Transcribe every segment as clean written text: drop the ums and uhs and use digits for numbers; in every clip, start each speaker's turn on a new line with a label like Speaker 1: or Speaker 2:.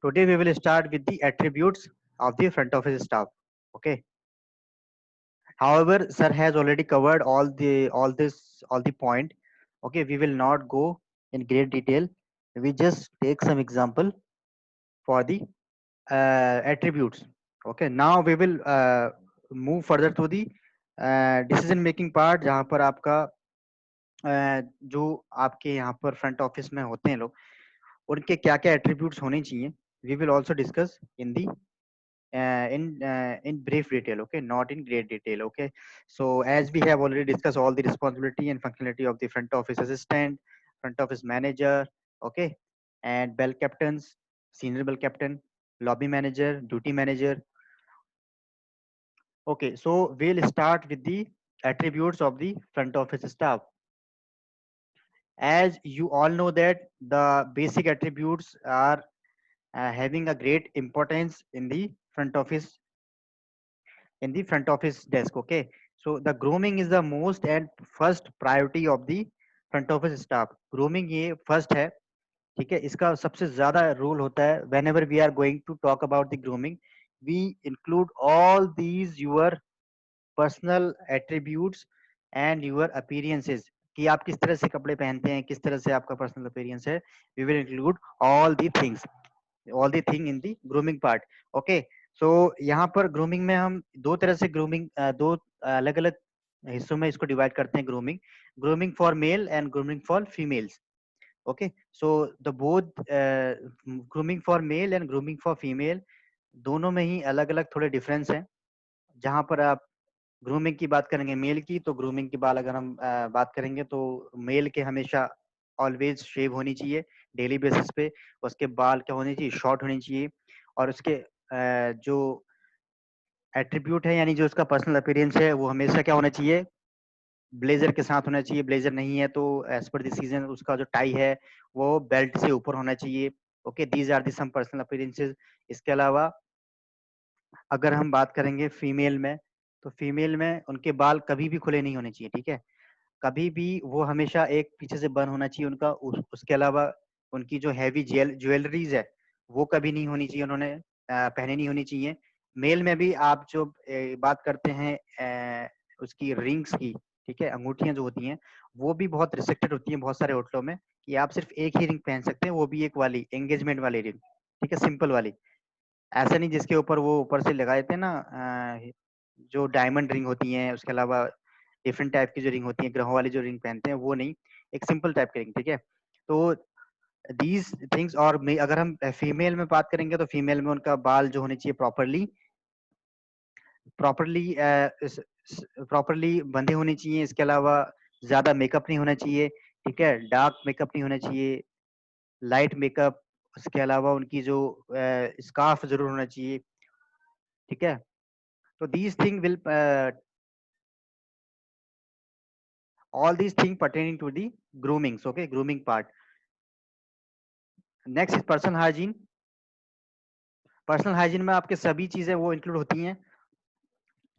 Speaker 1: Today we will start with the attributes of the front office staff. Okay. However, sir has already covered all the point. Okay, we will not go in great detail. We just take some example for the attributes. Okay, now we will move further to the decision making part, जहाँ पर आपका जो आपके यहाँ पर front office में होते हैं लोग, उनके क्या क्या एट्रीब्यूट्स होने चाहिए. We will also discuss in the in brief detail. Okay, not in great detail. Okay, so as we have already discussed all the responsibility and functionality of the front office assistant, front office manager. Okay, and bell captains, senior bell captain, lobby manager, duty manager. Okay, so we'll start with the attributes of the front office staff. As you all know that the basic attributes are having a great importance in the front office desk. Okay, so the grooming is the most and first priority of the front office staff. Grooming ये first है. ठीक है, इसका सबसे ज्यादा role होता है. Whenever we are going to talk about the grooming, we include all these your personal attributes and your appearances, कि आप किस तरह से कपड़े पहनते हैं, किस तरह से आपका पर्सनल अपीयरेंस है. We will include all the thing in the grooming part. Okay, so यहाँ पर grooming में हम दो तरह से grooming दो अलग अलग हिस्सों में इसको डिवाइड करते हैं. grooming for male and grooming for females. Okay, so the both grooming for male and grooming for female, दोनों में ही अलग अलग थोड़े डिफरेंस हैं. जहां पर आप ग्रूमिंग की बात करेंगे मेल की, तो ग्रूमिंग की बात अगर हम बात करेंगे तो मेल के हमेशा ऑलवेज शेव होनी चाहिए डेली बेसिस पे. उसके बाल क्या होने चाहिए, शॉर्ट होनी चाहिए. और उसके जो एट्रीब्यूट है यानी जो उसका पर्सनल अपीयरेंस है वो हमेशा क्या होना चाहिए, ब्लेजर के साथ होना चाहिए. ब्लेजर नहीं है तो एज पर द सीजन उसका जो टाई है वो बेल्ट से ऊपर होना चाहिए. Okay, these are the some personal appearances. इसके अलावा अगर हम बात करेंगे फीमेल में, तो फीमेल में उनके बाल कभी भी खुले नहीं होने चाहिए. ठीक है, कभी भी वो हमेशा एक पीछे से बंद होना चाहिए उनका. उसके अलावा उनकी जो हैवी ज्वेलरीज है वो कभी नहीं होनी चाहिए, उन्होंने पहने नहीं होनी चाहिए. मेल में भी आप जो बात करते हैं उसकी रिंग्स की, ठीक है, अंगूठियां जो होती हैं वो भी बहुत रिस्ट्रिक्टेड होती हैं बहुत सारे होटलों में, कि आप सिर्फ एक ही रिंग पहन सकते हैं, वो भी एक वाली एंगेजमेंट वाली रिंग. ठीक है, सिंपल वाली. ऐसा नहीं जिसके ऊपर वो ऊपर से लगा देते हैं ना, जो डायमंड रिंग होती हैं. उसके अलावा डिफरेंट टाइप की जो रिंग होती है, ग्रहों वाली जो रिंग पहनते हैं वो नहीं, एक सिंपल टाइप की रिंग. ठीक है, तो दीज थिंग्स. और अगर हम फीमेल में बात करेंगे तो फीमेल में उनका बाल जो होने चाहिए प्रॉपरली प्रॉपरली प्रॉपरली बंधे होने चाहिए. इसके अलावा ज्यादा मेकअप नहीं होना चाहिए. ठीक है, डार्क मेकअप नहीं होना चाहिए, लाइट मेकअप. उसके अलावा उनकी जो स्कार्फ जरूर होना चाहिए. ठीक है, तो these thing will all these things pertaining to the groomings. Okay, grooming part. Next is personal hygiene. Personal hygiene में आपके सभी चीजें वो इंक्लूड होती हैं.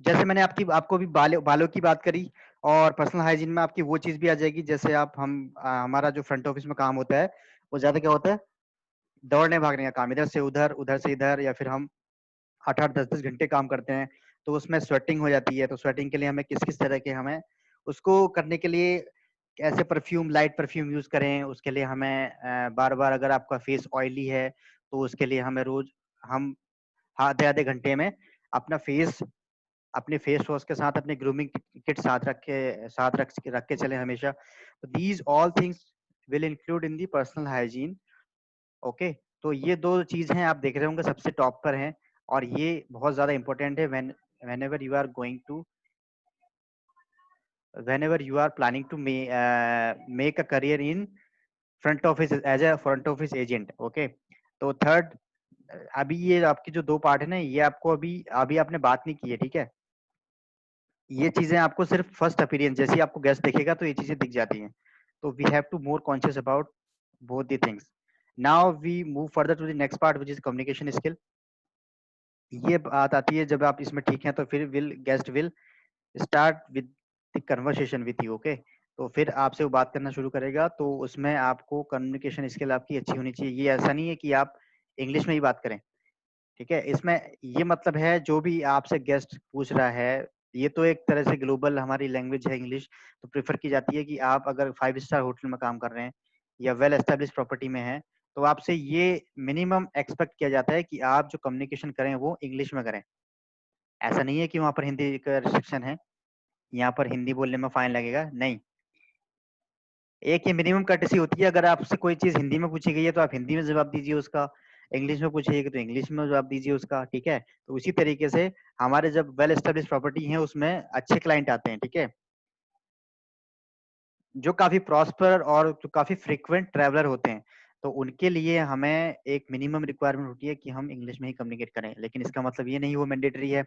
Speaker 1: जैसे मैंने आपको भी बालों की बात करी, और पर्सनल हाइजीन में आपकी वो चीज भी आ जाएगी. जैसे हमारा जो फ्रंट ऑफिस में काम होता है वो ज्यादा क्या होता है, दौड़ने भागने का काम, इधर से उधर, या फिर हम 8-8 10-10 घंटे काम करते हैं, तो उसमें स्वेटिंग हो जाती है. तो स्वेटिंग के लिए हमें किस किस तरह के हमें उसको करने के लिए कैसे परफ्यूम, लाइट परफ्यूम यूज करें. उसके लिए हमें बार बार, अगर आपका फेस ऑयली है तो उसके लिए हमें रोज हम आधे आधे घंटे में अपना फेस अपने फेस वॉश के साथ अपने ग्रूमिंग किट साथ रख के चले हमेशा. तो these all things will include in the personal hygiene. Okay, तो ये दो चीज हैं, आप देख रहे होंगे सबसे टॉप पर हैं, और ये बहुत ज्यादा इंपॉर्टेंट है. whenever you are going to whenever you are planning to make a career in front office as a front office agent. Okay, तो थर्ड, अभी ये आपकी जो दो पार्ट है ना, ये आपको अभी अभी आपने बात नहीं की है. ठीक है, ये चीजें आपको सिर्फ फर्स्ट अपीयरेंस, जैसे ही आपको गेस्ट दिखेगा तो ये चीजें दिख जाती हैं. तो we have to more conscious about both the things. Now we move further to the next part which is communication skill. ये बात आती है जब आप इसमें ठीक हैं तो फिर guest will start with the conversation with you. Okay, तो फिर आपसे वो बात करना शुरू करेगा, तो उसमें आपको कम्युनिकेशन स्किल आपकी अच्छी होनी चाहिए. ये ऐसा नहीं है कि आप इंग्लिश में ही बात करें। ठीक है, इसमें ये मतलब है जो भी आपसे गेस्ट पूछ रहा है, ये तो एक तरह से ग्लोबल हमारी लैंग्वेज है इंग्लिश, तो प्रेफर की जाती है कि आप अगर 5 स्टार होटल में काम कर रहे हैं या वेल एस्टेब्लिश प्रॉपर्टी में हैं, तो आपसे ये मिनिमम एक्सपेक्ट किया जाता है कि आप जो कम्युनिकेशन करें वो इंग्लिश में करें। ऐसा नहीं है कि वहाँ पर हिंदी का रिस्ट्रिक्शन है, यहाँ पर हिंदी बोलने में फाइन लगेगा, नहीं। एक ये मिनिमम कर्टेसी होती है, अगर आपसे कोई चीज़ हिंदी में पूछी गई है तो आप हिंदी में जवाब दीजिए उसका, इंग्लिश में पूछी गई तो इंग्लिश में जवाब दीजिए उसका, ठीक है? तो उसी तरीके से हमारे जब वेल एस्टेब्लिश प्रॉपर्टी है उसमें अच्छे क्लाइंट आते हैं, ठीक है? जो काफ़ी प्रॉस्पर और जो काफ़ी फ्रीक्वेंट ट्रैवलर होते हैं, तो उनके लिए हमें एक मिनिमम रिक्वायरमेंट होती है कि हम इंग्लिश में ही कम्युनिकेट करें। लेकिन इसका मतलब ये नहीं वो मैंडेटरी है,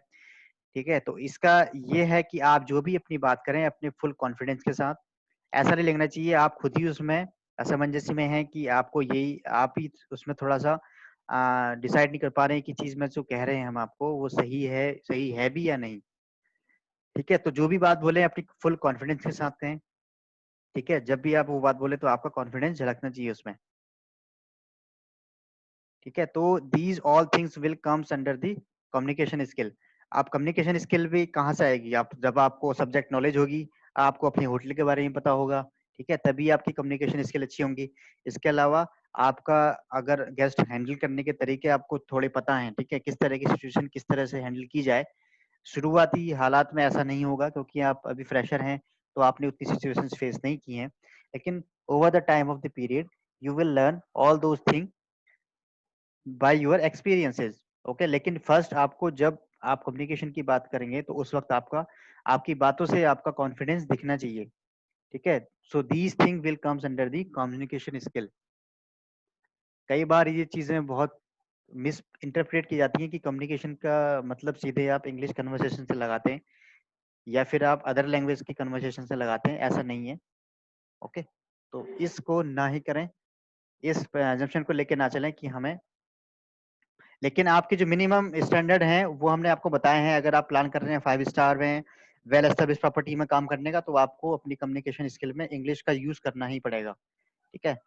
Speaker 1: ठीक है? तो इसका ये है कि आप जो भी अपनी बात करें अपने फुल कॉन्फिडेंस के साथ, ऐसा नहीं लगना चाहिए आप खुद ही उसमें असमंजस्य में हैं कि आपको यही आप ही उसमें थोड़ा-सा डिसाइड नहीं कर पा रहे हैं कि चीज़ में जो कह रहे हैं हम आपको वो सही है भी या नहीं, ठीक है? तो जो भी बात बोले अपनी फुल कॉन्फिडेंस के साथ कहें, ठीक है? जब भी आप वो बात बोले तो आपका कॉन्फिडेंस झलकना चाहिए उसमें, ठीक है? तो these all things will comes under the communication skill. आप कम्युनिकेशन स्किल भी कहाँ से आएगी? आप जब आपको सब्जेक्ट नॉलेज होगी, आपको अपने होटल के बारे में पता होगा, ठीक है? तभी आपकी कम्युनिकेशन स्किल अच्छी होंगी। इसके अलावा आपका अगर गेस्ट हैंडल करने के तरीके आपको थोड़े पता हैं, ठीक है? किस तरह की सिचुएशन किस तरह से हैंडल की जाए। शुरुआती हालात में ऐसा नहीं होगा क्योंकि आप अभी फ्रेशर हैं, तो आपने उतनी सिचुएशंस फेस नहीं की हैं। लेकिन over the time of the period, you will learn all those thing by your experiences, okay. लेकिन फर्स्ट आपको जब आप कम्युनिकेशन की बात करेंगे तो उस वक्त आपका आपकी बातों से आपका कॉन्फिडेंस दिखना चाहिए, ठीक है? सो these thing will comes under the communication skill. कई बार ये चीजें बहुत मिस इंटरप्रेट की जाती हैं कि कम्युनिकेशन का मतलब सीधे आप इंग्लिश कन्वर्सेशन से लगाते हैं या फिर आप अदर लैंग्वेज की कन्वर्सेशन से लगाते हैं, ऐसा नहीं है, ओके। तो इसको ना ही करें, इस assumption को लेके ना चलें कि हमें, लेकिन आपके जो मिनिमम स्टैंडर्ड हैं वो हमने आपको बताए हैं। अगर आप प्लान कर रहे हैं 5 स्टार में वेल एस्टेब्लिश प्रॉपर्टी में काम करने का, तो आपको अपनी कम्युनिकेशन स्किल में इंग्लिश का यूज करना ही पड़ेगा, ठीक है?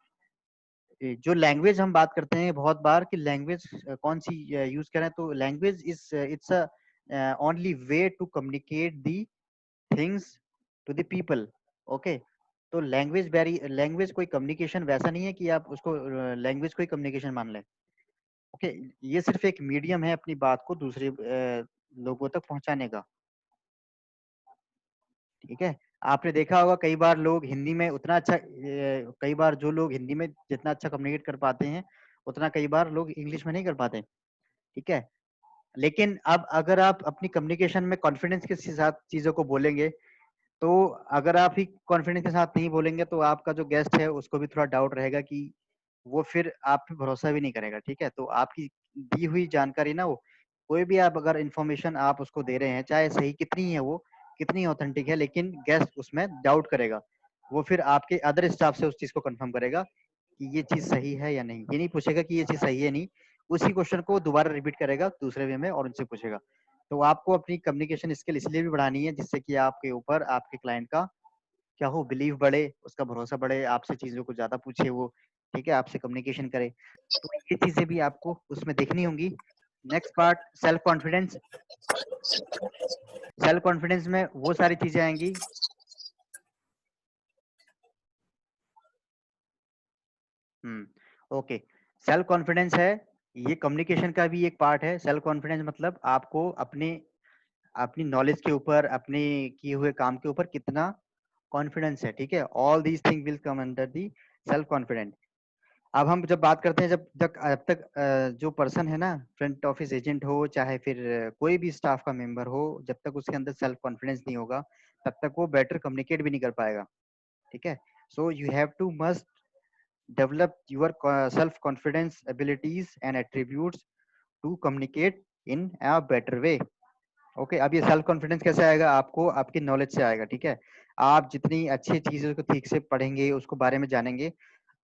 Speaker 1: जो लैंग्वेज हम बात करते हैं बहुत बार कि लैंग्वेज कौन सी यूज करें, तो language is it's a only way to communicate the things to the people, okay. तो लैंग्वेज कोई कम्युनिकेशन वैसा नहीं है कि आप उसको लैंग्वेज को ही कम्युनिकेशन मान लें, ओके। ये सिर्फ एक मीडियम है अपनी बात को दूसरे लोगों तक पहुंचाने का, ठीक है? आपने देखा होगा कई बार लोग हिंदी में उतना अच्छा कई बार जो लोग हिंदी में जितना अच्छा कम्युनिकेट कर पाते हैं, उतना कई बार लोग इंग्लिश में नहीं कर पाते, ठीक है? लेकिन अब अगर आप अपनी कम्युनिकेशन में कॉन्फिडेंस के साथ चीज़ों को बोलेंगे, तो अगर आप ही कॉन्फिडेंस के साथ नहीं बोलेंगे, तो आपका जो गेस्ट है उसको भी थोड़ा डाउट रहेगा कि वो फिर आप पे भरोसा भी नहीं करेगा, ठीक है? तो आपकी दी हुई जानकारी ना, वो कोई भी आप अगर इन्फॉर्मेशन आप उसको दे रहे हैं, चाहे सही कितनी है वो, कितनी ऑथेंटिक है, लेकिन गेस्ट उसमें डाउट करेगा। वो फिर आपके अदर स्टाफ से उस चीज़ को कन्फर्म करेगा कि ये चीज़ सही है या नहीं। ये नहीं पूछेगा कि ये चीज़ सही है नहीं, उसी क्वेश्चन को दोबारा रिपीट करेगा दूसरे वे में और उनसे पूछेगा। तो आपको अपनी कम्युनिकेशन स्किल इसलिए भी बढ़ानी है जिससे कि आपके ऊपर आपके क्लाइंट का क्या हो, बिलीव बढ़े, उसका भरोसा बढ़े, आपसे चीज़ों को ज़्यादा पूछे वो, ठीक है? आपसे कम्युनिकेशन करे। तो ये चीज़ें भी आपको उसमें देखनी होंगी। Next part self confidence. Self confidence में वो सारी चीज़ें आएँगी। ओके। सेल्फ कॉन्फिडेंस है, ये कम्युनिकेशन का भी एक पार्ट है। सेल्फ कॉन्फिडेंस मतलब आपको अपने अपनी नॉलेज के ऊपर, अपने किए हुए काम के ऊपर कितना कॉन्फिडेंस है, ठीक है? All these thing will come under the self confidence. अब हम जब बात करते हैं, जब तक जो पर्सन है ना, फ्रंट ऑफिस एजेंट हो चाहे फिर कोई भी स्टाफ का मेंबर हो, जब तक उसके अंदर सेल्फ कॉन्फिडेंस नहीं होगा, तब तक वो बेटर कम्युनिकेट भी नहीं कर पाएगा, ठीक है? So you have to must develop your self confidence abilities and attributes to communicate in a better way, okay. अब ये सेल्फ कॉन्फिडेंस कैसे आएगा? आपको आपकी नॉलेज से आएगा, ठीक है? आप जितनी अच्छी चीजों को ठीक से पढ़ेंगे, उसको बारे में जानेंगे,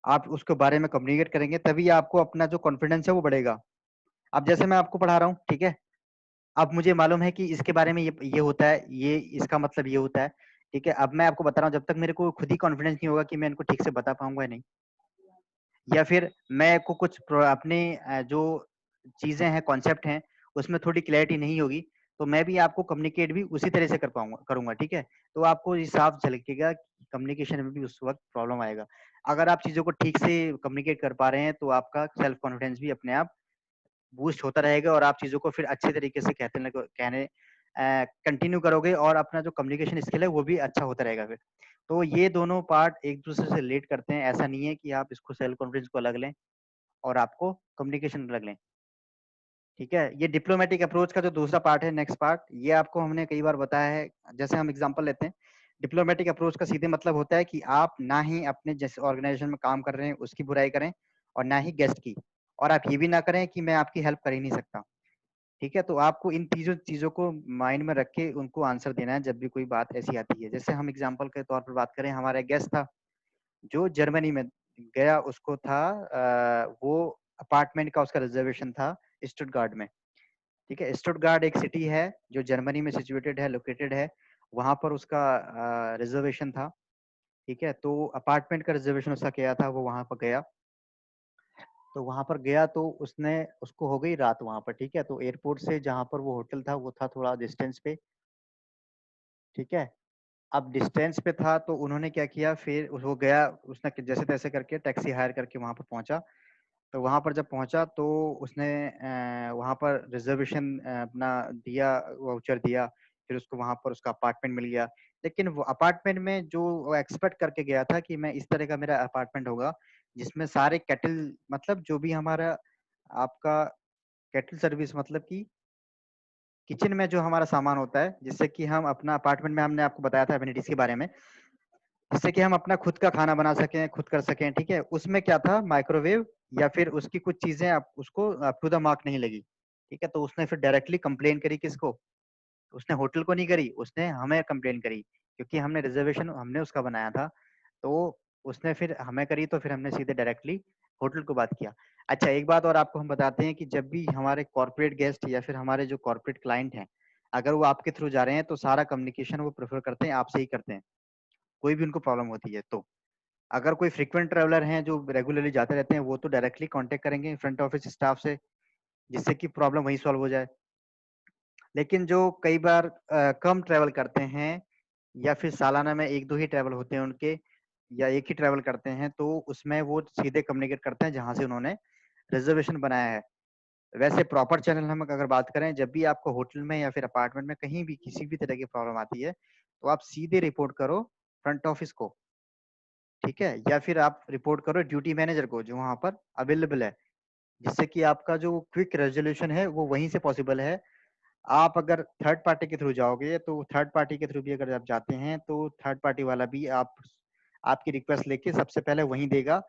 Speaker 1: आप उसके बारे में कम्युनिकेट करेंगे, तभी आपको अपना जो कॉन्फिडेंस है वो बढ़ेगा। अब जैसे मैं आपको पढ़ा रहा हूँ, ठीक है? अब मुझे मालूम है कि इसके बारे में ये होता है, ये इसका मतलब ये होता है, ठीक है? अब मैं आपको बता रहा हूँ, जब तक मेरे को खुद ही कॉन्फिडेंस नहीं होगा कि मैं इनको ठीक से बता पाऊंगा या नहीं, या फिर मैं को कुछ अपने जो चीजें हैं, कॉन्सेप्ट हैं, उसमें थोड़ी क्लैरिटी नहीं होगी, तो मैं भी आपको कम्युनिकेट भी उसी तरह से करूंगा, ठीक है। तो आपको ये साफ झलकेगा कि कम्युनिकेशन में भी उस वक्त प्रॉब्लम आएगा। अगर आप चीजों को ठीक से कम्युनिकेट कर पा रहे हैं तो आपका सेल्फ कॉन्फिडेंस भी अपने आप बूस्ट होता रहेगा और आप चीजों को फिर अच्छे तरीके से कहने कंटिन्यू करोगे और अपना जो कम्युनिकेशन स्किल है वो भी अच्छा होता रहेगा फिर। तो ये दोनों पार्ट एक दूसरे से रिलेट करते हैं। ऐसा नहीं है कि आप इसको सेल्फ कॉन्फिडेंस को अलग लें और आपको कम्युनिकेशन अलग लें, ठीक है। ये डिप्लोमेटिक अप्रोच का जो दूसरा पार्ट है, नेक्स्ट पार्ट, ये आपको हमने कई बार बताया है। जैसे हम एग्जांपल लेते हैं, डिप्लोमेटिक अप्रोच का सीधे मतलब होता है कि आप ना ही अपने जिस ऑर्गेनाइजेशन में काम कर रहे हैं उसकी बुराई करें और ना ही गेस्ट की, और आप ये भी ना करें कि मैं आपकी हेल्प कर ही नहीं सकता, ठीक है। तो आपको इन तीनों चीजों को माइंड में रख के उनको आंसर देना है जब भी कोई बात ऐसी आती है। जैसे हम एग्जांपल के तौर पर बात करें, हमारा गेस्ट था जो जर्मनी में गया, उसको था वो अपार्टमेंट का उसका रिजर्वेशन था स्टुटगार्ट में, ठीक है। स्टुटगार्ट एक सिटी है जो जर्मनी में सिचुएटेड है, लोकेटेड है। वहां पर उसका रिजर्वेशन था, ठीक है। तो अपार्टमेंट का रिजर्वेशन उसका किया था, वो वहां पर गया। तो वहां पर गया तो उसने उसको हो गई रात वहां पर, ठीक है। तो एयरपोर्ट से जहां पर वो होटल था वो था थोड़ा डिस्टेंस पे, ठीक है। अब डिस्टेंस पे था तो उन्होंने क्या किया, फिर वो गया, उसने जैसे तैसे करके टैक्सी हायर करके वहां पर पहुंचा। तो वहां पर जब पहुंचा तो उसने वहां पर रिजर्वेशन अपना दिया, वाउचर दिया। फिर उसको वहां पर उसका अपार्टमेंट मिल गया। लेकिन वो अपार्टमेंट में जो वो एक्सपेक्ट करके गया था कि मैं इस तरह का मेरा अपार्टमेंट होगा जिसमें सारे केटल, मतलब जो भी हमारा आपका केटल सर्विस, मतलब कि किचन में जो हमारा सामान होता है जिससे कि हम अपना अपार्टमेंट में, हमने आपको बताया था एमिनिटीज के बारे में, जिससे कि हम अपना खुद का खाना बना सकें, खुद कर सकें, ठीक है। उसमें क्या था, माइक्रोवेव या फिर उसकी कुछ चीजें आप उसको अप टू द मार्क नहीं लगी, ठीक है। तो उसने फिर डायरेक्टली कंप्लेन करी, किसको? उसने होटल को नहीं करी, उसने हमें कंप्लेन करी, क्योंकि हमने रिजर्वेशन हमने उसका बनाया था। तो उसने फिर हमें करी, तो फिर हमने सीधे डायरेक्टली होटल को बात किया। अच्छा, एक बात और आपको हम बताते हैं कि जब भी हमारे कॉर्पोरेट गेस्ट या फिर हमारे जो कॉर्पोरेट क्लाइंट हैं, अगर वो आपके थ्रू जा रहे हैं तो सारा कम्युनिकेशन वो प्रेफर करते हैं आपसे ही करते हैं, कोई भी उनको प्रॉब्लम होती है तो। अगर कोई फ्रीक्वेंट ट्रेवलर हैं जो रेगुलरली जाते रहते हैं, वो तो डायरेक्टली कांटेक्ट करेंगे फ्रंट ऑफिस स्टाफ से, जिससे कि प्रॉब्लम वहीं सॉल्व हो जाए। लेकिन जो कई बार कम ट्रैवल करते हैं या फिर सालाना में एक दो ही ट्रैवल होते हैं उनके, या एक ही ट्रैवल करते हैं, तो उसमें वो सीधे कम्युनिकेट करते हैं जहां से उन्होंने रिजर्वेशन बनाया है। वैसे प्रॉपर चैनल हम अगर बात करें, जब भी आपको होटल में या फिर अपार्टमेंट में कहीं भी किसी भी तरह की प्रॉब्लम आती है, तो आप सीधे रिपोर्ट करो फ्रंट ऑफिस को, ठीक है। या फिर आप रिपोर्ट करो ड्यूटी मैनेजर को जो वहां पर अवेलेबल है, जिससे कि आपका जो क्विक रेजोल्यूशन है वो वहीं से पॉसिबल है। आप अगर थर्ड पार्टी के थ्रू जाओगे, तो थर्ड पार्टी के थ्रू भी अगर आप जाते हैं तो थर्ड पार्टी वाला भी आपकी रिक्वेस्ट लेके सबसे पहले वहीं देगा,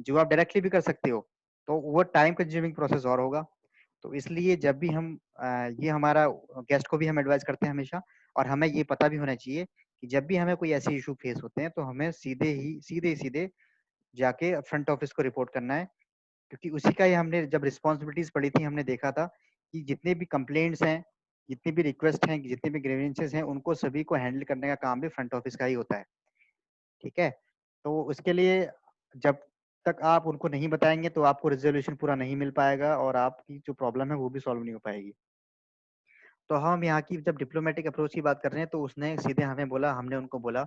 Speaker 1: जो आप डायरेक्टली भी कर सकते हो। तो वो टाइम कंज्यूमिंग प्रोसेस और होगा। तो इसलिए जब भी हम ये हमारा गेस्ट को भी हम एडवाइस करते हैं हमेशा, और हमें ये पता भी होना चाहिए कि जब भी हमें कोई ऐसे इशू फेस होते हैं तो हमें सीधे जाके फ्रंट ऑफिस को रिपोर्ट करना है। क्योंकि उसी का ही हमने जब रिस्पॉन्सिबिलिटीज पड़ी थी, हमने देखा था कि जितने भी कंप्लेंट्स हैं, जितनी भी रिक्वेस्ट हैं, जितने भी ग्रीवेंसेस हैं, उनको सभी को हैंडल करने का काम भी फ्रंट ऑफिस का ही होता है, ठीक है। तो उसके लिए जब तक आप उनको नहीं बताएंगे तो आपको रिजोल्यूशन पूरा नहीं मिल पाएगा और आपकी जो प्रॉब्लम है वो भी सॉल्व नहीं हो पाएगी। तो हम यहाँ की जब डिप्लोमेटिक अप्रोच की बात कर रहे हैं तो उसने सीधे हमें बोला, हमने उनको बोला,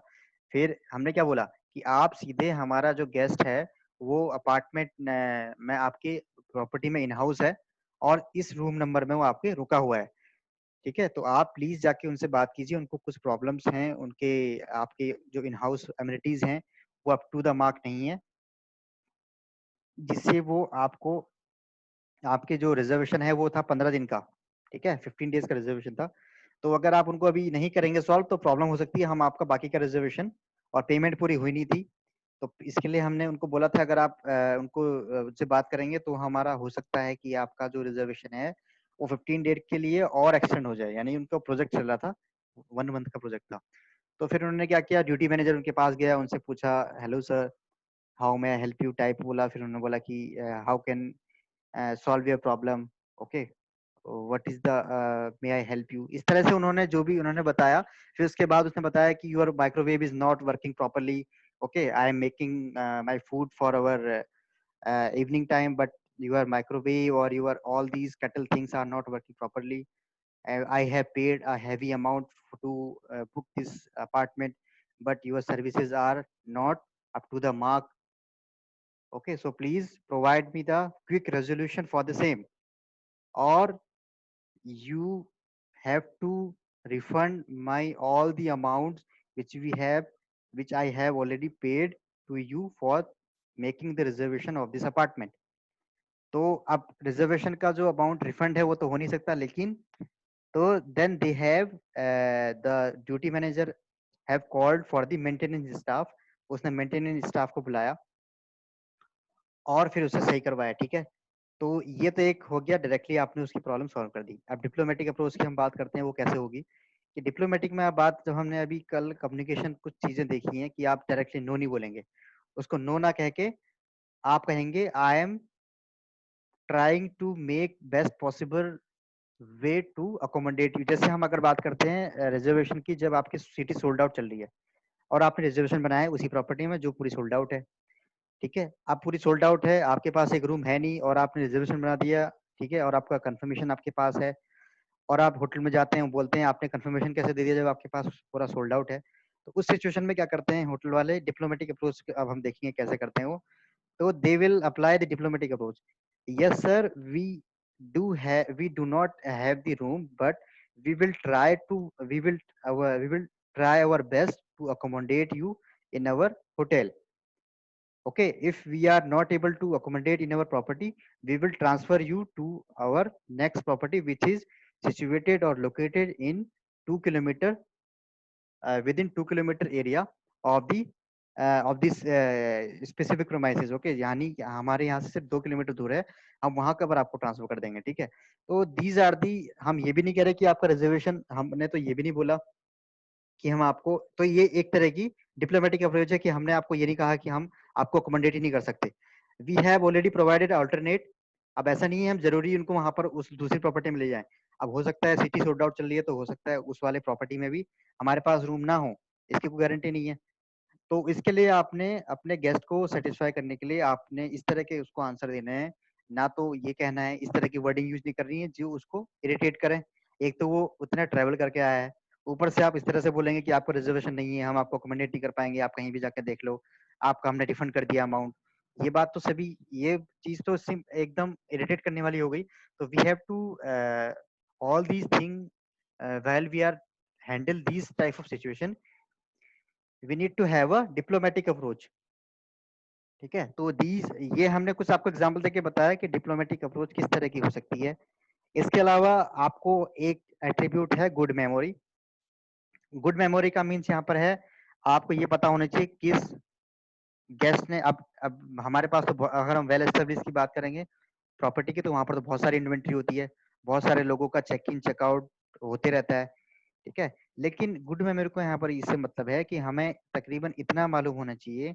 Speaker 1: फिर हमने क्या बोला कि आप सीधे, हमारा जो गेस्ट है वो अपार्टमेंट में आपके प्रॉपर्टी में इन हाउस है और इस रूम नंबर में वो आपके रुका हुआ है, ठीक है। तो आप प्लीज जाके उनसे बात कीजिए, उनको कुछ प्रॉब्लम्स हैं, उनके आपके जो इन हाउस एमिनिटीज हैं वो अप टू द मार्क नहीं है, जिससे वो आपको, आपके जो रिजर्वेशन है वो था 15 दिन का, ठीक है, 15 डेज का रिजर्वेशन था। तो अगर आप उनको अभी नहीं करेंगे सॉल्व तो प्रॉब्लम हो सकती है, हम आपका बाकी का रिजर्वेशन, और पेमेंट पूरी हुई नहीं थी, तो इसके लिए हमने उनको बोला था अगर आप उनको उनसे बात करेंगे तो हमारा हो सकता है कि आपका जो रिजर्वेशन है वो 15 डेज के लिए और एक्सटेंड हो जाए। यानी उनका प्रोजेक्ट चल रहा था, 1 मंथ का प्रोजेक्ट था। तो फिर उन्होंने क्या किया, ड्यूटी मैनेजर उनके पास गया, उनसे पूछा, hello sir, how may I help you type बोला। फिर उन्होंने बोला कि how can solve your problem, okay, what is the may I help you, इस तरह से उन्होंने जो भी उन्होंने बताया। फिर उसके बाद उसने बताया कि your microwave is not working properly, okay, I am making my food for our evening time, but your microwave or your all these kettle things are not working properly. I have paid a heavy amount to book this apartment, but your services are not up to the mark. Okay, so please provide me the quick resolution for the same, or you have to refund my all the amounts which we have, which I have already paid to you for making the reservation of this apartment. तो अब reservation का जो amount refund है वो तो हो नहीं सकता, लेकिन तो then they have the duty manager have called for the maintenance staff. उसने मेंटेनेंस स्टाफ को बुलाया और फिर उसे सही करवाया। ठीक है, तो ये तो एक हो गया, डायरेक्टली आपने उसकी प्रॉब्लम सॉल्व कर दी। अब डिप्लोमेटिक अप्रोच की हम बात करते हैं, वो कैसे होगी कि डिप्लोमेटिक में आप बात, जब हमने अभी कल कम्युनिकेशन कुछ चीजें देखी हैं कि आप डायरेक्टली नो नहीं बोलेंगे, उसको नो ना कह के आप कहेंगे I am trying to make best possible way to accommodate you. जैसे हम अगर बात करते हैं रिजर्वेशन की, जब आपकी सिटी सोल्ड आउट चल रही है और आपने रिजर्वेशन बनाया है उसी प्रॉपर्टी में जो पूरी सोल्ड आउट है, ठीक है, आप पूरी सोल्ड आउट है, आपके पास एक रूम है नहीं और आपने रिजर्वेशन बना दिया, ठीक है, और आपका कंफर्मेशन आपके पास है, और आप होटल में जाते हैं, बोलते हैं आपने कंफर्मेशन कैसे दे दिया जब आपके पास पूरा सोल्ड आउट है। तो उस सिचुएशन में क्या करते हैं होटल वाले, डिप्लोमेटिक अप्रोच अब हम देखेंगे कैसे करते हैं वो। तो they will apply the diplomatic approach. Yes sir, we do not have the room, but we will try to we will try our best to accommodate you in our hotel. Okay, if we are not able to accommodate in our property, we will transfer you to our next property, which is situated or located in 2 kilometer within 2 kilometer area of this specific premises. Okay, यानी कि हमारे यहाँ से सिर्फ 2 kilometre दूर है, हम वहां पर आपको ट्रांसफर कर देंगे। ठीक है, तो दीज आर दी, हम ये भी नहीं कह रहे कि आपका रिजर्वेशन, हमने तो ये भी नहीं बोला कि हम आपको, तो ये एक तरह की डिप्लोमेटिक अप्रोच है कि हमने आपको ये नहीं कहा कि हम आपको अकोमोडेट ही नहीं कर सकते। We have already provided alternate. अब ऐसा नहीं है हम जरूरी उनको वहां पर उस दूसरी प्रॉपर्टी में ले जाएं। अब हो सकता है सिटी सोल्ड आउट चल रही है, तो हो सकता है उस वाले प्रॉपर्टी में भी हमारे पास रूम ना हो, इसकी कोई गारंटी नहीं है। तो इसके लिए आपने अपने गेस्ट को सेटिस्फाई करने के लिए आपने इस तरह के उसको आंसर देने हैं, ना तो ये कहना है, इस तरह की वर्डिंग यूज नहीं करनी है जो उसको इरिटेट करें। एक तो वो उतना ट्रैवल करके आया है, ऊपर से आप इस तरह से बोलेंगे कि आपको रिजर्वेशन नहीं है, हम आपको अकोमोडेट नहीं कर पाएंगे, आप कहीं भी जाकर देख लो, आपका हमने रिफंड कर दिया अमाउंट। ये बात तो सभी, ये चीज तो एकदम इरिटेट करने वाली हो गई। तो we have to all these thing while we are handle this type of situation, we need to have a diplomatic approach. ठीक है, तो दीज, ये हमने कुछ आपको एग्जांपल देके बताया कि डिप्लोमेटिक अप्रोच किस तरह की हो सकती है। इसके अलावा आपको एक एट्रीब्यूट है गुड मेमोरी। गुड मेमोरी का मीन्स यहाँ पर है, आपको ये पता होना चाहिए किस गेस्ट ने, अब हमारे पास तो अगर हम वेल एस्टेब्लिश की बात करेंगे प्रॉपर्टी की, तो वहां पर तो बहुत सारी इन्वेंट्री होती है, बहुत सारे लोगों का चेक इन चेकआउट होते रहता है। ठीक है, लेकिन गुड में मेरे को यहाँ पर इससे मतलब है कि हमें तकरीबन इतना मालूम होना चाहिए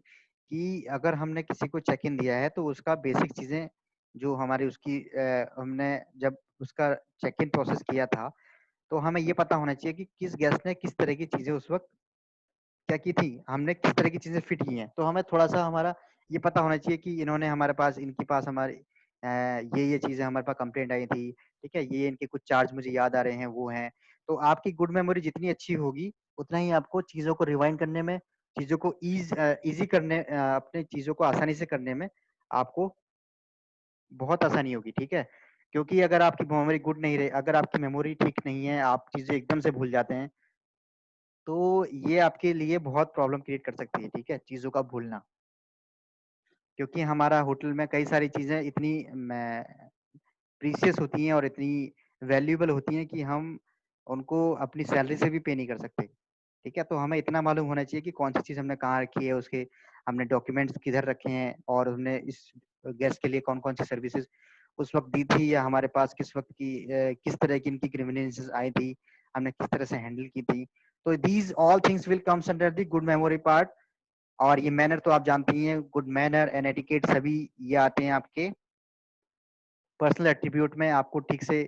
Speaker 1: कि अगर हमने किसी को चेक इन दिया है तो उसका बेसिक चीजें जो हमारी उसकी हमने जब उसका चेक इन प्रोसेस किया था, तो हमें ये पता होना चाहिए कि किस गेस्ट ने किस तरह की चीजें उस वक्त क्या की थी, हमने किस तरह की चीजें फिट की हैं। तो हमें थोड़ा सा हमारा ये पता होना चाहिए कि इन्होंने हमारे पास, इनके पास हमारे ये चीजें हमारे पास कंप्लेंट आई थी। ठीक है, ये इनके कुछ चार्ज मुझे याद आ रहे हैं, वो हैं। तो आपकी गुड मेमोरी जितनी अच्छी होगी, उतना ही आपको चीजों को रिवाइंड करने में, चीजों को इजी करने, अपने चीजों को आसानी से करने में आपको बहुत आसानी होगी। ठीक है, क्योंकि अगर आपकी मेमोरी गुड नहीं रही, अगर आपकी मेमोरी ठीक नहीं है, आप चीजें एकदम से भूल जाते हैं, तो ये आपके लिए बहुत प्रॉब्लम क्रिएट कर सकती है। ठीक है, चीजों का भूलना, क्योंकि हमारा होटल में कई सारी चीजें इतनी प्रीशियस होती हैं और इतनी वैल्यूएबल होती हैं कि हम उनको अपनी सैलरी से भी पे नहीं कर सकते। ठीक है, तो हमें इतना मालूम होना चाहिए कि कौन सी चीज हमने कहाँ रखी है, उसके हमने डॉक्यूमेंट्स किधर रखे हैं, और हमने इस गेस्ट के लिए कौन कौन सी सर्विसेज उस वक्त दी थी, या हमारे पास किस वक्त की किस तरह की इनकी ग्रीवेंसेस आई थी, हमने किस तरह से हैंडल की थी। तो these all things will comes under the good memory part. और ये मैनर तो आप जानती हैं, गुड मैनर एंड एटिकेट सभी ये आते हैं आपके पर्सनल एट्रीब्यूट में। आपको ठीक से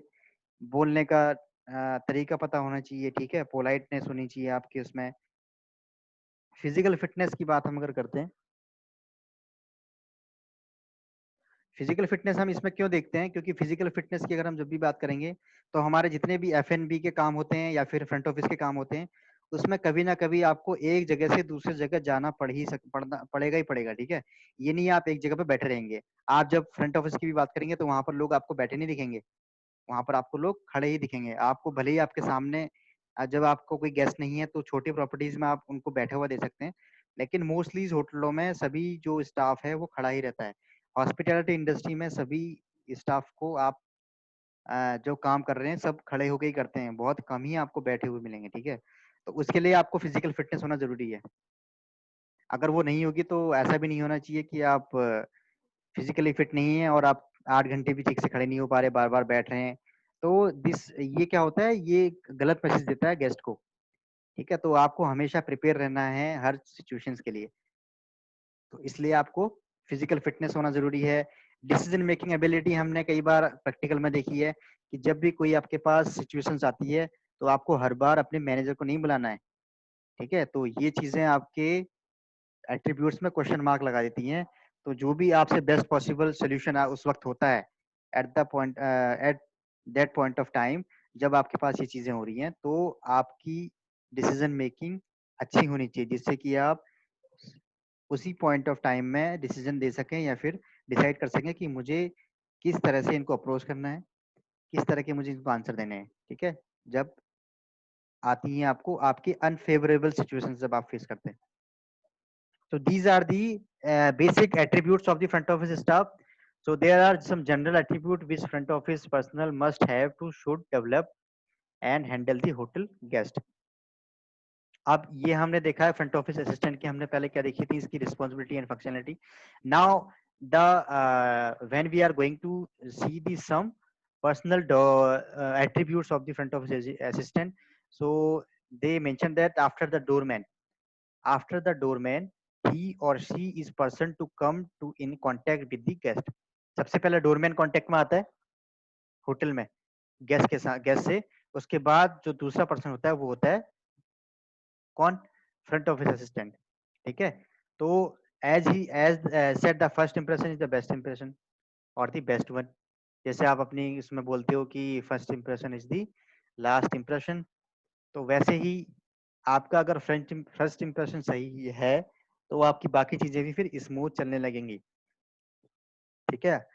Speaker 1: बोलने का तरीका पता होना चाहिए। ठीक है, पोलाइटनेस होनी चाहिए आपकी उसमें। फिजिकल फिटनेस की बात हम अगर करते हैं, फिजिकल फिटनेस हम इसमें क्यों देखते हैं, क्योंकि फिजिकल फिटनेस की अगर हम जब भी बात करेंगे तो हमारे जितने भी F&B के काम होते हैं या फिर फ्रंट ऑफिस के काम होते हैं, उसमें कभी ना कभी आपको एक जगह से दूसरी जगह जाना पड़ना पड़ेगा ही पड़ेगा। ठीक है, ये नहीं आप एक जगह पे बैठे रहेंगे। आप जब फ्रंट ऑफिस की भी बात करेंगे तो वहां पर लोग आपको बैठे नहीं दिखेंगे, वहां पर आपको लोग खड़े ही दिखेंगे। आपको भले ही आपके सामने जब आपको कोई गेस्ट नहीं है तो छोटी प्रॉपर्टीज में आप उनको बैठा हुआ दे सकते हैं, लेकिन मोस्टली होटलों में सभी जो स्टाफ है वो खड़ा ही रहता है। हॉस्पिटैलिटी इंडस्ट्री में सभी स्टाफ को आप जो काम कर रहे हैं सब खड़े होके ही करते हैं, बहुत कम ही आपको बैठे हुए मिलेंगे। ठीक है, तो उसके लिए आपको फिजिकल फिटनेस होना जरूरी है। अगर वो नहीं होगी तो ऐसा भी नहीं होना चाहिए कि आप फिजिकली फिट नहीं है और आप 8 घंटे भी ठीक से खड़े नहीं हो पा रहे, बार बार बैठ रहे हैं। तो ये क्या होता है, ये एक गलत मैसेज देता है गेस्ट को। ठीक है, तो आपको हमेशा प्रिपेयर रहना है हर सिचुएशंस के लिए, तो इसलिए आपको फिजिकल फिटनेस होना जरूरी है। डिसीजन मेकिंग एबिलिटी हमने कई बार प्रैक्टिकल में देखी है कि जब भी कोई आपके पास सिचुएशंस आती है तो आपको हर बार अपने मैनेजर को नहीं बुलाना है। ठीक है, तो ये चीजें आपके एट्रीब्यूट्स में क्वेश्चन मार्क लगा देती हैं। तो जो भी आपसे बेस्ट पॉसिबल सोल्यूशन उस वक्त होता है, at that point of time, जब आपके पास ये चीजें हो रही हैं, तो आपकी डिसीजन मेकिंग अच्छी होनी चाहिए, जिससे कि आप उसी पॉइंट ऑफ टाइम में डिसीजन दे सकें या फिर डिसाइड कर सकें कि मुझे किस तरह से इनको अप्रोच करना है, किस तरह के मुझे इनको आंसर देने हैं। ठीक है, जब आती हैं आपको आपकी अनफेवरेबल सिचुएशन जब आप फेस करते हैं। So these are the basic attributes of the front office staff. So there are some general attribute which front office personnel must have to should develop and handle the hotel guest. अब ये हमने देखा है front office assistant की, हमने पहले क्या देखी थी इसकी responsibility and functionality. Now the when we are going to see the some personal attributes of the front office assistant. So they mentioned that after the doorman, he or she is person to come to in contact with the guest. सबसे पहले doorman contact में आता है hotel में guest के साथ, guest से। उसके बाद जो दूसरा पर्सन होता है वो होता है कौन, फ्रंट ऑफिस असिस्टेंट। ठीक है, तो as set the first impression is the best impression और द बेस्ट वन। जैसे आप अपनी इसमें बोलते हो कि first impression is the last impression, तो वैसे ही आपका अगर फर्स्ट इंप्रेशन सही है तो आपकी बाकी चीजें भी फिर स्मूथ चलने लगेंगी। ठीक है,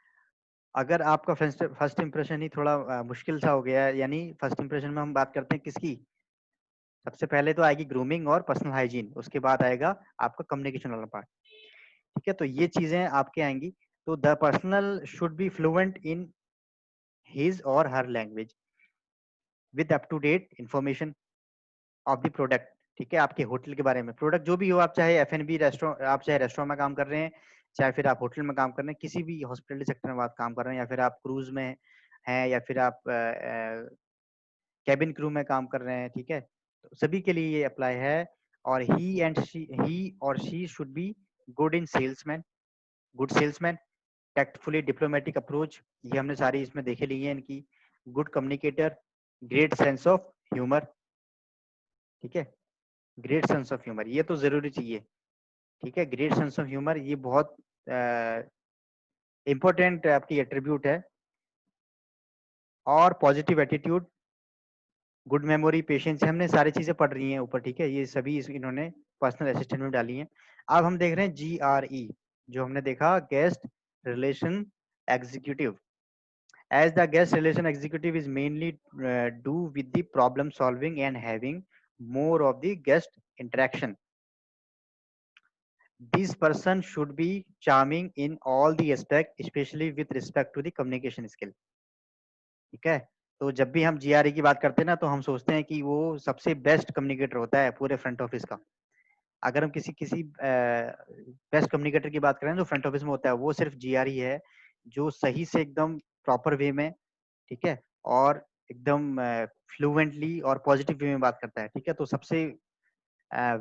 Speaker 1: अगर आपका फर्स्ट इंप्रेशन ही थोड़ा मुश्किल सा हो गया है, यानी फर्स्ट इंप्रेशन में हम बात करते हैं किसकी, सबसे पहले तो आएगी ग्रूमिंग और पर्सनल हाइजीन, उसके बाद आएगा आपका कम्युनिकेशन वाला पार्ट। ठीक है, तो ये चीजें आपके आएंगी। तो the personal should be fluent in his or her language with up to date information of the product. ठीक है, आपके होटल के बारे में, प्रोडक्ट जो भी हो, आप चाहे F&B रेस्टोरेंट, आप चाहे रेस्टोरेंट में काम कर रहे हैं, चाहे फिर आप होटल में काम कर रहे हैं, किसी भी हॉस्पिटलिटी सेक्टर में आप काम कर रहे हैं, या फिर आप क्रूज में हैं, या फिर आप कैबिन क्रू में काम कर रहे हैं। ठीक है, तो सभी के लिए ये अप्लाई है। और ही और she should be good in salesman, good salesman, tactfully diplomatic approach, ये हमने सारी इसमें देखे ली है इनकी। Good communicator, great sense of humour. ठीक है, ग्रेट सेंस ऑफ ह्यूमर ये तो जरूरी चाहिए। ठीक है, ग्रेट सेंस ऑफ ह्यूमर ये बहुत इंपॉर्टेंट आपकी एट्रीब्यूट है। और positive attitude, good memory, patience, हमने सारी चीजें पढ़ रही हैं ऊपर। ठीक है, ये सभी इन्होंने पर्सनल असिस्टेंट में डाली हैं। अब हम देख रहे हैं GRE, जो हमने देखा guest relation executive. As the guest relation executive is mainly do with the problem solving and having more of the guest interaction. This person should be charming in all the aspect, especially with respect to the communication skill. ठीक है, तो जब भी हम GRE की बात करते हैं ना, तो हम सोचते हैं कि वो सबसे बेस्ट कम्युनिकेटर होता है पूरे फ्रंट ऑफिस का। अगर हम किसी किसी बेस्ट कम्युनिकेटर की बात करें जो फ्रंट ऑफिस में होता है, वो सिर्फ GRE है, जो सही से एकदम प्रॉपर वे में, ठीक है, और एकदम फ्लुएंटली और पॉजिटिव वे में बात करता है। ठीक है, तो सबसे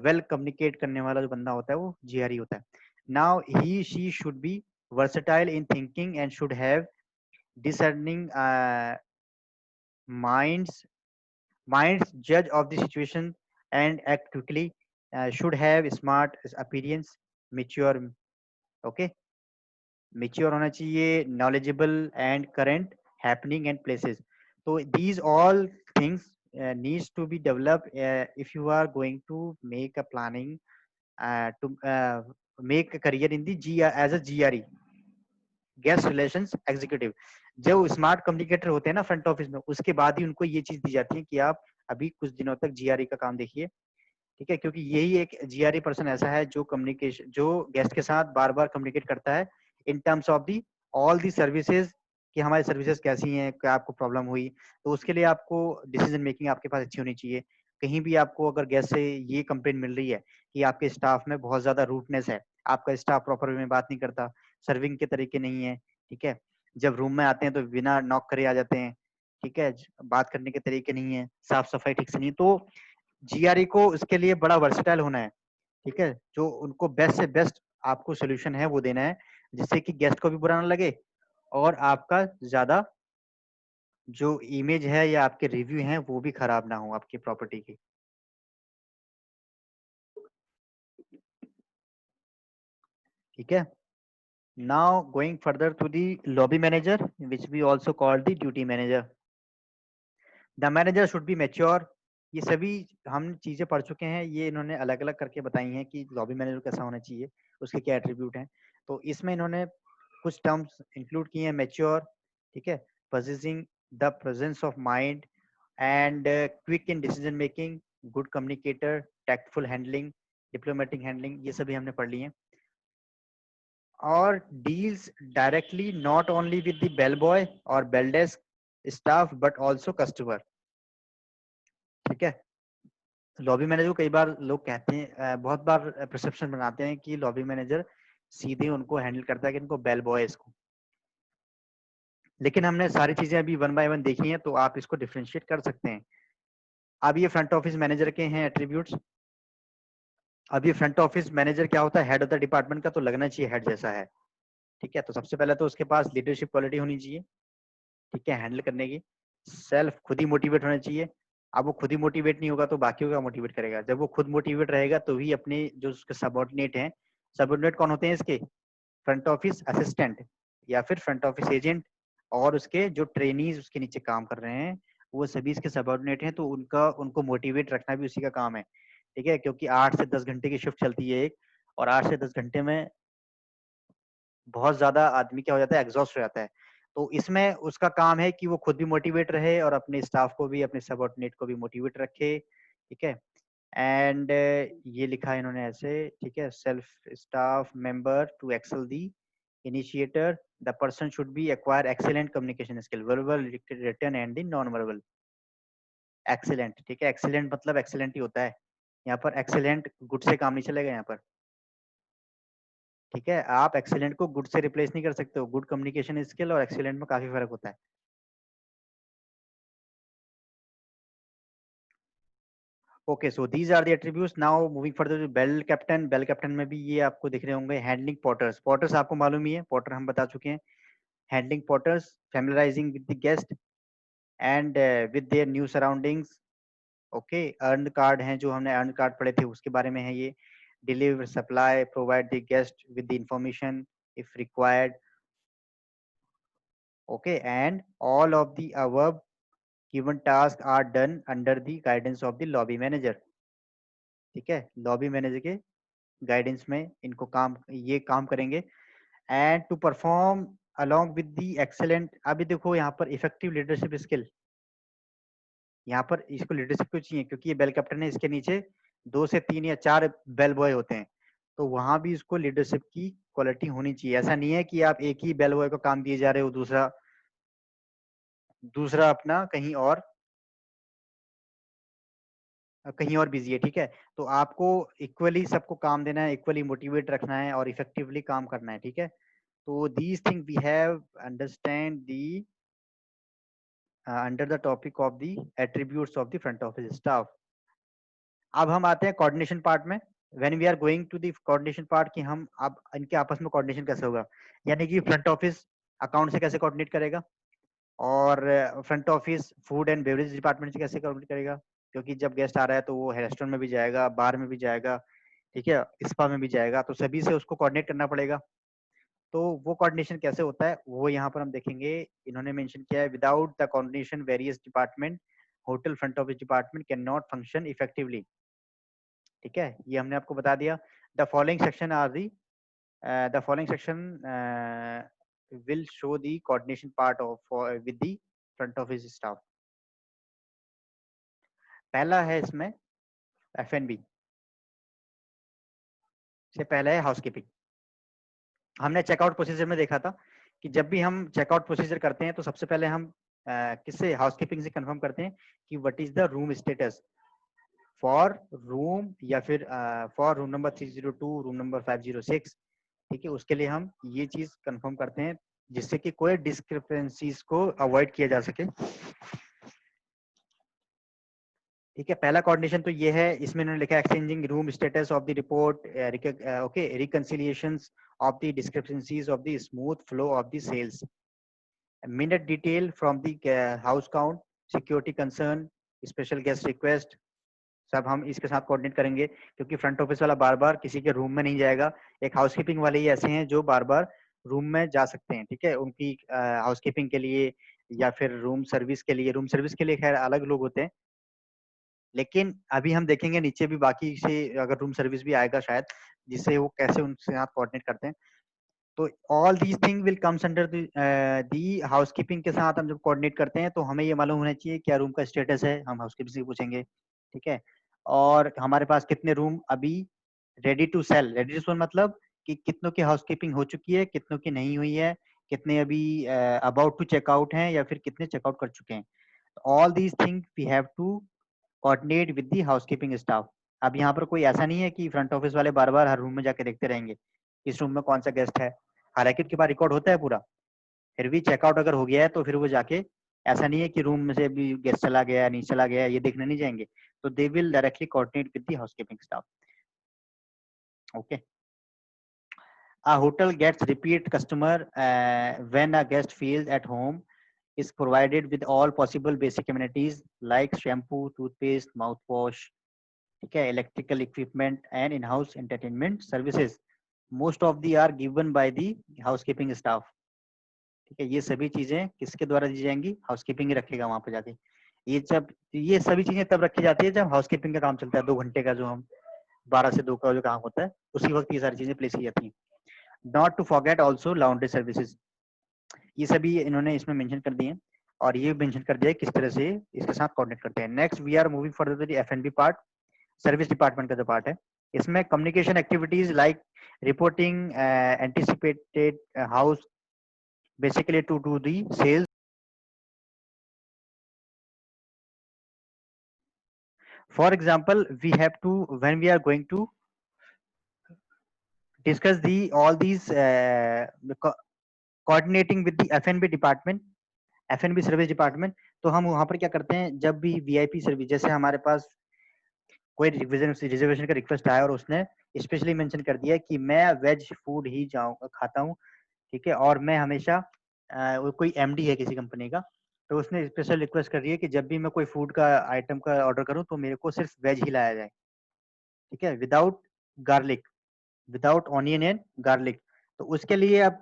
Speaker 1: वेल कम्युनिकेट करने वाला जो बंदा होता है वो GRE होता है। Now he she should be versatile in thinking and should have discerning minds judge of the situation and act quickly, should have smart appearance, mature, okay, mature होना चाहिए, knowledgeable and current happening and places. So these all things needs to be developed if you are going to make a planning to make a career in the G as a GRE, guest relations executive. जो smart communicator होते हैं ना front office में, उसके बाद ही उनको ये चीज दी जाती है कि आप अभी कुछ दिनों तक जीआरई का काम देखिए, ठीक है, क्योंकि यही एक जीआरई पर्सन ऐसा है जो कम्युनिकेशन, जो गेस्ट के साथ बार बार कम्युनिकेट करता है in terms of the all the services, कि हमारी सर्विसेज कैसी हैं, क्या आपको प्रॉब्लम हुई, तो उसके लिए आपको डिसीजन मेकिंग आपके पास अच्छी होनी चाहिए। कहीं भी आपको अगर गेस्ट से ये कंप्लेंट मिल रही है कि आपके स्टाफ में बहुत ज्यादा रूटनेस है, आपका स्टाफ प्रॉपर वे में बात नहीं करता, सर्विंग के तरीके नहीं है, ठीक है, जब रूम में आते हैं तो बिना नॉक करे आ जाते हैं, ठीक है, बात करने के तरीके नहीं है, साफ सफाई ठीक से नहीं, तो जीआरई को इसके लिए बड़ा वर्सेटाइल होना है, ठीक है, जो उनको बेस्ट से बेस्ट आपको सोल्यूशन है वो देना है, जिससे कि गेस्ट को भी बुरा ना लगे और आपका ज्यादा जो इमेज है या आपके रिव्यू हैं वो भी खराब ना हो आपकी प्रॉपर्टी की। ठीक है, now going further to the lobby manager which we also call the duty manager. The manager should be mature. ये सभी हम चीजें पढ़ चुके हैं, ये इन्होंने अलग अलग करके बताई हैं कि लॉबी मैनेजर कैसा होना चाहिए, उसके क्या एट्रीब्यूट हैं, तो इसमें इन्होंने कुछ टर्म्स इंक्लूड किए हैं। मेच्योर, ठीक है, possessing the presence of mind and quick in decision making, good communicator, tactful handling, diplomatic handling, ये सभी हमने पढ़ लिए हैं। और deals directly not only with the bell boy और bell desk staff but also customer, ठीक है। लॉबी मैनेजर को कई बार लोग कहते हैं, बहुत बार परसेप्शन बनाते हैं कि लॉबी मैनेजर सीधे उनको हैंडल करता है कि इनको बेल बॉयज को, लेकिन हमने सारी चीजें अभी वन बाय वन देखी हैं, तो आप इसको डिफ्रेंशिएट कर सकते हैं। अब ये फ्रंट ऑफिस मैनेजर के हैं एट्रीब्यूट्स। अब ये फ्रंट ऑफिस मैनेजर क्या होता है, हेड ऑफ द डिपार्टमेंट का तो लगना चाहिए हेड जैसा है, ठीक है, तो सबसे पहले तो उसके पास लीडरशिप क्वालिटी होनी चाहिए, ठीक है, हैंडल करने की। सेल्फ खुद ही मोटिवेट होना चाहिए। अब वो खुद ही मोटिवेट नहीं होगा तो बाकियों का मोटिवेट करेगा, जब वो खुद मोटिवेट रहेगा तो ही अपने जो उसके सबऑर्डिनेट हैं, सबऑर्डिनेट कौन होते हैं इसके, फ्रंट ऑफिस असिस्टेंट या फिर फ्रंट ऑफिस एजेंट, और उसके जो ट्रेनीज उसके नीचे काम कर रहे हैं वो सभी इसके सबऑर्डिनेट हैं, तो उनका उनको मोटिवेट रखना भी उसी का काम है, ठीक है, क्योंकि 8 से 10 घंटे की शिफ्ट चलती है एक, और 8 से 10 घंटे में बहुत ज्यादा आदमी क्या हो जाता है, एग्जॉस्ट हो जाता है। तो इसमें उसका काम है कि वो खुद भी मोटिवेट रहे और अपने स्टाफ को भी, अपने सबऑर्डिनेट को भी मोटिवेट रखे, ठीक है। एंड ये लिखा है इन्होंने ऐसे, ठीक है, self staff member to excel the initiator, the person should be acquire excellent communication skill, verbal, written and the non verbal. Excellent, ठीक है, एक्सीलेंट मतलब एक्सीलेंट ही होता है यहाँ पर, एक्सीलेंट गुड से काम नहीं चलेगा यहाँ पर, ठीक है, आप एक्सीलेंट को गुड से रिप्लेस नहीं कर सकते हो, गुड कम्युनिकेशन स्किल और एक्सीलेंट में काफी फर्क होता है। Okay, so these are the attributes. Now moving further to bell captain. Bell captain में भी ये आपको दिख रहे होंगे। हैंडलिंग पॉटर्स, पॉटर्स आपको मालूम ही है, पॉटर हम बता चुके हैं। Handling porters, familiarizing with the guest and with their new surroundings. Okay, अर्न कार्ड हैं, जो हमने अर्न कार्ड पढ़े थे उसके बारे में है ये। Deliver, supply, provide the guest with the information if required. Okay, and all of the above given tasks are done under the guidance of the lobby manager, ठीक है, लॉबी मैनेजर के गाइडेंस में इनको काम, ये काम करेंगे। And to perform along with the excellent. अभी देखो यहाँ पर इफेक्टिव लीडरशिप स्किल, यहाँ पर इसको लीडरशिप क्यों चाहिए, क्योंकि ये बेल कैप्टन है, इसके नीचे 2 से 3 या 4 बेल बॉय होते हैं, तो वहां भी इसको लीडरशिप की क्वालिटी होनी चाहिए। ऐसा नहीं है कि आप एक ही बेल बॉय को काम दिए जा रहे हो, दूसरा दूसरा अपना कहीं और बिजी है, ठीक है, तो आपको इक्वली सबको काम देना है, इक्वली मोटिवेट रखना है और इफेक्टिवली काम करना है, ठीक है। तो these thing we have understand the under the topic of the attributes of the front office staff. अब हम आते हैं कोऑर्डिनेशन पार्ट में। When we are going to the coordination part, कि हम अब इनके आपस में कोऑर्डिनेशन कैसे होगा, यानी कि फ्रंट ऑफिस अकाउंट से कैसे कोऑर्डिनेट करेगा, और front office food and beverage department से कैसे कोऑर्डिनेट करेगा, क्योंकि जब गेस्ट आ रहा है तो वो रेस्टोरेंट में भी जाएगा, बार में भी जाएगा, ठीक है, स्पा में भी जाएगा, तो सभी से उसको कोऑर्डिनेट करना पड़ेगा, तो वो कोऑर्डिनेशन कैसे होता है वो यहाँ पर हम देखेंगे। इन्होंने मेंशन किया है, without the coordination various department hotel front office department can not function effectively. ठीक है, ये हमने आपको बता दिया। The following section are the the following section will show the coordination part of with the front office staff. पहला है इसमें F&B से पहला है हाउसकीपिंग। हमने चेकआउट प्रोसीजर में देखा था कि जब भी हम चेकआउट प्रोसीजर करते हैं तो सबसे पहले हम किससे, हाउसकीपिंग से कंफर्म करते हैं कि what is the room status for room, या फिर for room number 302, room number 506। ठीक है, उसके लिए हम ये चीज कंफर्म करते हैं जिससे कि कोई डिस्क्रिपेंसीज को अवॉइड किया जा सके। ठीक है, पहला कोऑर्डिनेशन तो ये है, इसमें इन्होंने लिखा है exchanging room status of the report, okay, reconciliations of the discrepancies of the smooth flow of the sales, minute detail from the house count, security concern, special guest request, सब हम इसके साथ कोऑर्डिनेट करेंगे क्योंकि फ्रंट ऑफिस वाला बार बार किसी के room में नहीं जाएगा। एक हाउसकीपिंग वाले ही ऐसे हैं जो बार बार रूम में जा सकते हैं। ठीक है, उनकी हाउसकीपिंग के लिए या फिर रूम सर्विस के लिए, रूम सर्विस के लिए खैर अलग लोग होते हैं, लेकिन अभी हम देखेंगे नीचे भी बाकी से अगर रूम सर्विस भी आएगा शायद, जिससे वो कैसे उनके साथ कोऑर्डिनेट करते हैं। तो all these thing will comes under the housekeeping के साथ हम जब कोऑर्डिनेट करते हैं तो हमें ये मालूम होना चाहिए क्या रूम का स्टेटस है, हम हाउसकीपिंग से पूछेंगे। ठीक है, और हमारे पास कितने रूम अभी ready to sell, ready to sell मतलब कि कितनों की हाउसकीपिंग हो चुकी है, कितनों की नहीं हुई है, कितने अभी अबाउट टू चेकआउट हैं या फिर कितने चेकआउट कर चुके हैं। All these thing we have to coordinate with the housekeeping staff. अब यहाँ पर कोई ऐसा नहीं है कि फ्रंट ऑफिस वाले बार बार हर रूम में जाके देखते रहेंगे इस रूम में कौन सा गेस्ट है, हालांकि उनके पास रिकॉर्ड होता है पूरा, फिर भी चेकआउट अगर हो गया है तो फिर वो जाके, ऐसा नहीं है कि रूम में से भी गेस्ट चला गया नहीं चला गया ये देखने नहीं जाएंगे, तो they will directly coordinate with the housekeeping staff. Okay, a hotel gets repeat customer when a guest feels at home, is provided with all possible basic amenities like shampoo, toothpaste, mouthwash, ठीक है, electrical equipment and in house entertainment services, most of the are given by the housekeeping staff. ठीक है, ये सभी चीजें किसके द्वारा दी जाएंगी, हाउसकीपिंग ही रखेगा वहां पे जाके। ये सभी चीजें तब रखी जाती है जब हाउसकीपिंग का काम चलता है, 2 घंटे का जो हम 12 से 2 का जो काम होता है उसी वक्त ये सारी चीजें प्लेस की जाती है। Not to forget also laundry services, ये सभी इन्होंने इसमें मेंशन कर दिए और ये मेंशन कर दिया किस तरह से इसके साथ कोऑर्डिनेट करते हैं। Next we are moving for the F&B part, service department का जो पार्ट है, इसमें communication activities like reporting anticipated house, basically to do the sales. For example, we have to, when we are going to discuss the all these coordinating with the F&B department, F&B service department, तो हम वहां पर क्या करते हैं, जब भी VIP service, जैसे हमारे पास कोई रिजर्वेशन का रिक्वेस्ट आया और उसने स्पेशली मेंशन कर दिया कि मैं वेज फूड ही जाऊँ खाता हूँ, ठीक है, और मैं हमेशा वो कोई एमडी है किसी कंपनी का, तो उसने स्पेशल रिक्वेस्ट कर रही है कि जब भी मैं कोई फूड का आइटम का ऑर्डर करूं तो मेरे को सिर्फ वेज ही लाया जाए। ठीक है, without garlic, without onion and garlic. तो उसके लिए अब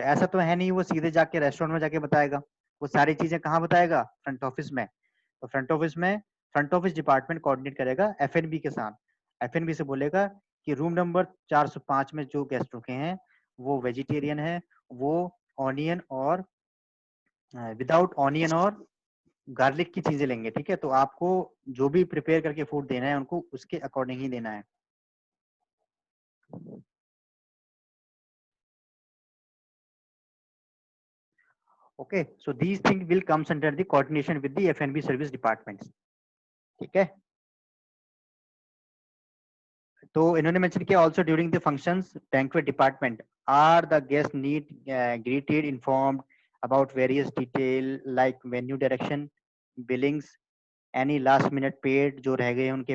Speaker 1: ऐसा तो है नहीं वो सीधे जाके रेस्टोरेंट में जाके बताएगा, वो सारी चीजें कहाँ बताएगा, फ्रंट ऑफिस में। तो फ्रंट ऑफिस में फ्रंट ऑफिस डिपार्टमेंट कोऑर्डिनेट करेगा एफएनबी के साथ, एफएनबी से बोलेगा कि रूम नंबर 405 में जो गेस्ट रुके हैं वो वेजिटेरियन है, वो ऑनियन और विदाउट ऑनियन और गार्लिक की चीजें लेंगे। ठीक है, तो आपको जो भी प्रिपेयर करके फूड देना है उनको उसके अकॉर्डिंग ही देना है। Okay, so these thing will comes under the coordination with the FNB service departments. ठीक है, तो इन्होंने मेंशन किया also during the functions banquet department are the guest need greeted informed about various detail like venue direction, billings, any last minute paid जो रह गए उनके